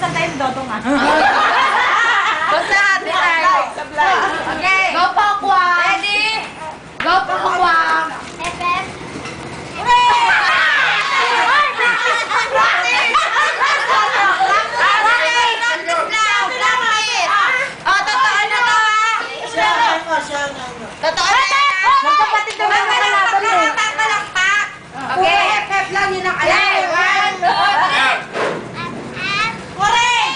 kantayin Dodo nga. Basta hati tayo. Okay. Go Pakwa. Ready? Go Pakwa. FF. Totoo na yan. Magkapatid naman na kalaban eh. Palakpak. Okay. FF lang yun ang alam. Okay. 1, 2, 3. Correct!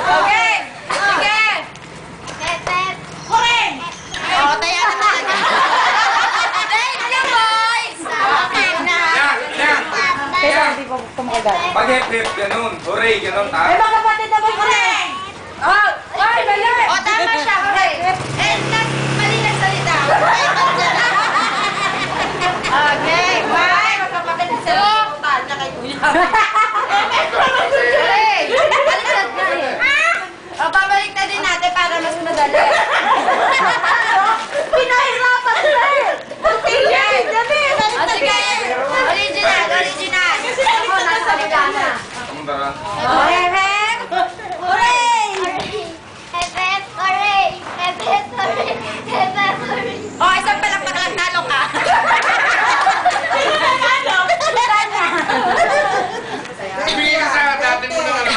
Okay. Sige. FF. Correct! Oo, tayo na talaga. Thank you, boys! Okay na. Kaya hindi pa kumakagat. Pag hip-hip, ganun. Hooray, ganun ta. Ay, magkapatid naman ko eh. Oh, ay, mali! O, tama siya, correct. And mali na salita. Okay, bye! Magkapatid sa total na kay Kuya. Correct! Baliktad na eh. O, babalik na din natin para mas madali. Pinahirapan sila eh. Sige! O, sige! Original, original. Kasi ako nasa salita na. Ang dara. Okay.